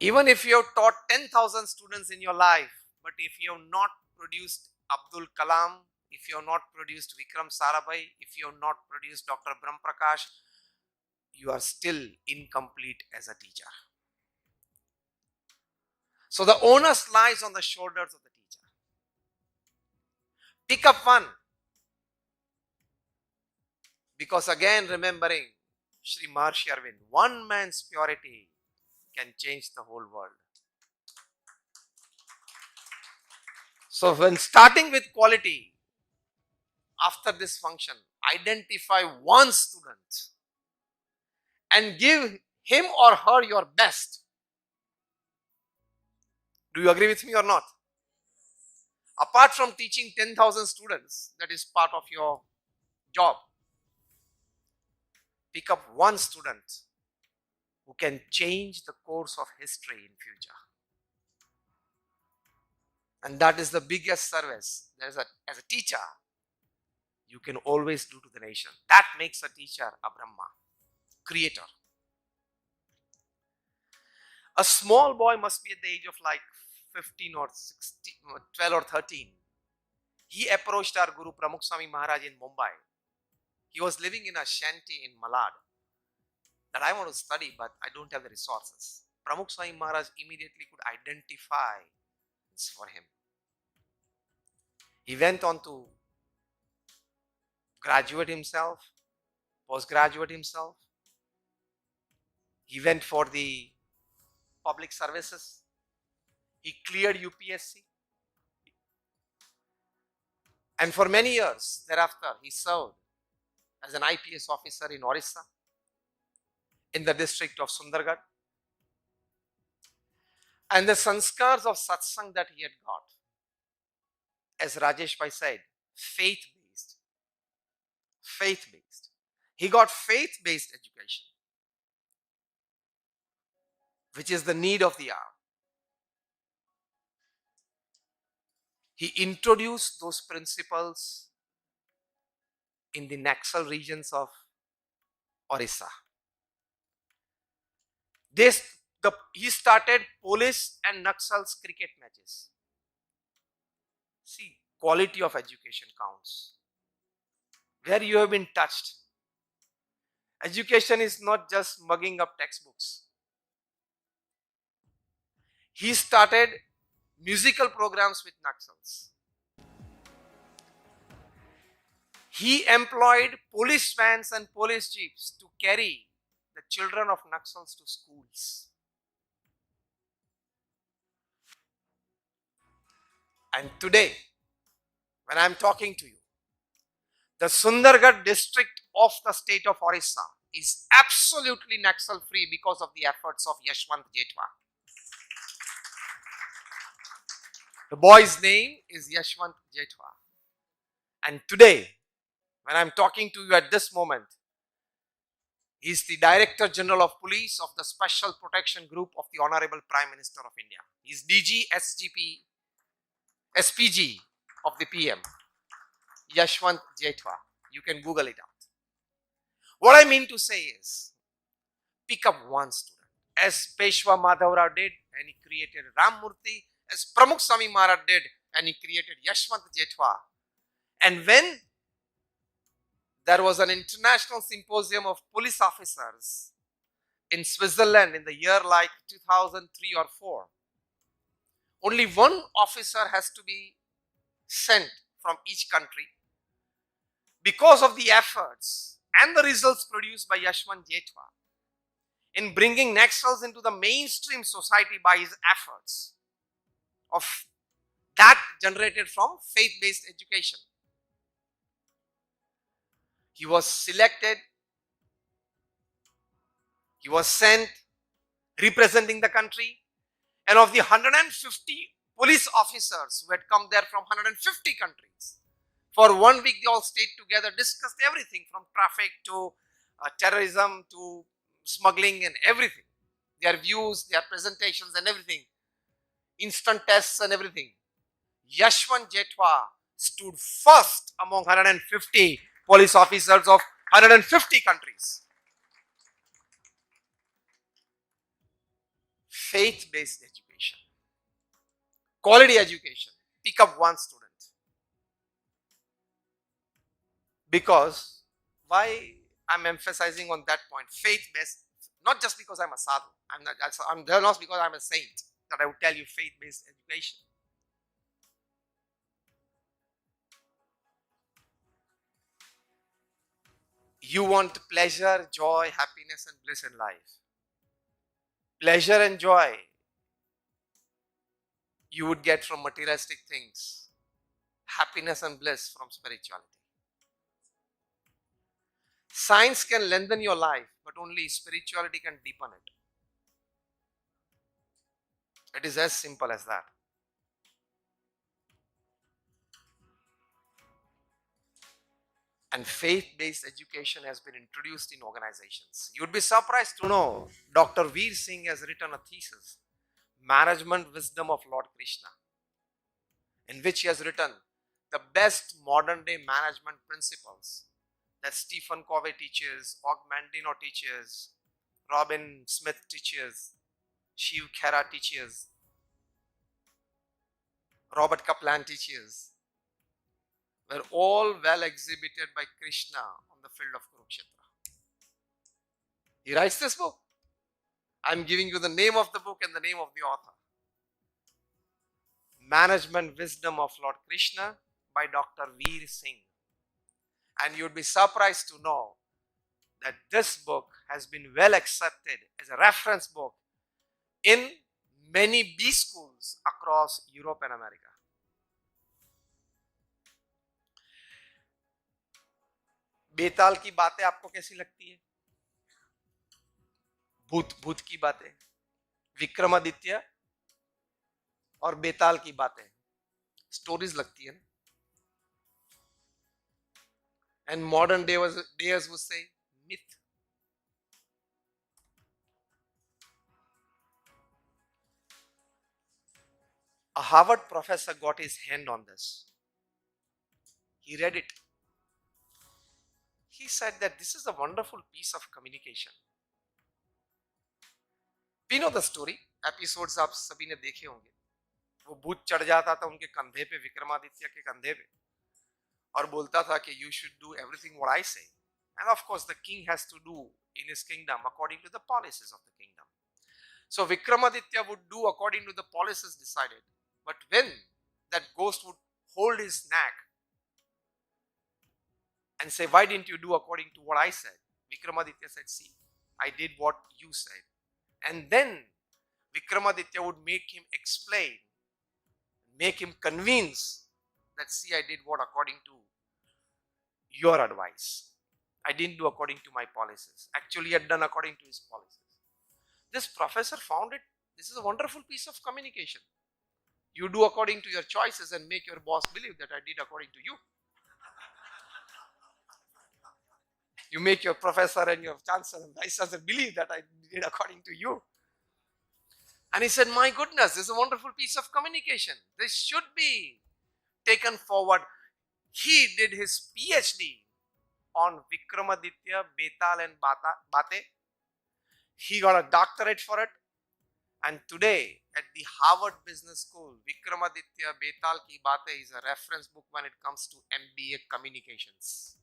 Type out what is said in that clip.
Even if you have taught 10,000 students in your life, but if you have not produced Abdul Kalam, if you have not produced Vikram Sarabhai, if you have not produced Dr. Brahm Prakash, you are still incomplete as a teacher. So the onus lies on the shoulders of the teacher. Pick up one. Because again, remembering Sri Maharshi Arvind, one man's purity can change the whole world. So when starting with quality, after this function, identify one student and give him or her your best. Do you agree with me or not? Apart from teaching 10,000 students, that is part of your job. Pick up one student who can change the course of history in future. And that is the biggest service. As a teacher, you can always do to the nation. That makes a teacher a Brahma, creator. A small boy must be at the age of like 15 or 16, 12 or 13. He approached our Guru Pramukh Swami Maharaj in Mumbai. He was living in a shanty in Malad. That I want to study, but I don't have the resources. Pramukh Swami Maharaj immediately could identify it's for him. He went on to graduate himself, postgraduate himself. He went for the public services. He cleared UPSC. And for many years thereafter, he served as an IPS officer in Orissa, in the district of Sundargarh. And the sanskars of satsang that he had got, as Rajesh Bhai said, faith-based. Faith-based. He got faith-based education, which is the need of the hour. He introduced those principles in the Naxal regions of Orissa. He started police and Naxals cricket matches. See, quality of education counts. Where you have been touched. Education is not just mugging up textbooks. He started musical programs with Naxals. He employed police vans and police jeeps to carry the children of Naxals to schools. And today, when I am talking to you, the Sundargarh district of the state of Orissa is absolutely Naxal free because of the efforts of Yashwant Jethwa. The boy's name is Yashwant Jethwa. And today, when I am talking to you at this moment, he is the Director General of Police of the Special Protection Group of the Honorable Prime Minister of India. He is DG, SGP, SPG of the PM. Yashwant Jethwa. You can Google it out. What I mean to say is, pick up one student. As Peshwa Madhavrao did, and he created Ram Murthy, as Pramukh Swami Maharaj did, and he created Yashwant Jethwa. And when there was an international symposium of police officers in Switzerland in the year like 2003 or 4, only one officer has to be sent from each country because of the efforts and the results produced by Yashwant Jethwa in bringing Naxals into the mainstream society by his efforts of that generated from faith-based education. He was selected, he was sent representing the country, and of the 150 police officers who had come there from 150 countries, for 1 week they all stayed together, discussed everything from traffic to terrorism to smuggling and everything. Their views, their presentations and everything. Instant tests and everything. Yashwant Jethwa stood first among 150 police officers of 150 countries. faith-based education, quality education. Pick up one student. Because why I'm emphasizing on that point, faith-based, not just because I'm a sadhu, I'm there not because I'm a saint that I would tell you faith-based education. You want pleasure, joy, happiness and bliss in life. Pleasure and joy you would get from materialistic things. Happiness and bliss from spirituality. Science can lengthen your life, but only spirituality can deepen it. It is as simple as that. And faith-based education has been introduced in organizations. You'd be surprised to know Dr. Veer Singh has written a thesis, Management Wisdom of Lord Krishna, in which he has written the best modern-day management principles that Stephen Covey teaches, Og Mandino teaches, Robin Smith teaches, Shiv Khera teaches, Robert Kaplan teaches, were all well exhibited by Krishna on the field of Kurukshetra. He writes this book. I'm giving you the name of the book and the name of the author. Management Wisdom of Lord Krishna by Dr. Veer Singh. And you'd be surprised to know that this book has been well accepted as a reference book in many B schools across Europe and America. बेताल की बातें आपको कैसी लगती है? भूत की बातें, विक्रमादित्य और बेताल की बातें, स्टोरीज लगती है ना? And modern days would say myth. A Harvard professor got his hand on this. He read it. He said that this is a wonderful piece of communication. We know the story. Episodes आप सभी ने देखे होंगे. वो भूत चढ़ जाता था उनके कंधे पे, विक्रमादित्य के कंधे पे, और बोलता था कि you should do everything what I say. And of course the king has to do in his kingdom according to the policies of the kingdom. So Vikramaditya would do according to the policies decided. But when that ghost would hold his neck and say, why didn't you do according to what I said? Vikramaditya said, see, I did what you said. And then Vikramaditya would make him explain, make him convince that, see, I did what according to your advice. I didn't do according to my policies. Actually, I had done according to his policies. This professor found it. This is a wonderful piece of communication. You do according to your choices and make your boss believe that I did according to you. You make your professor and your chancellor and vice chancellor believe that I did according to you. And he said, my goodness, this is a wonderful piece of communication. This should be taken forward. He did his PhD on Vikramaditya, Betal and Bate. He got a doctorate for it. And today at the Harvard Business School, Vikramaditya, Betal ki Bate is a reference book when it comes to MBA communications.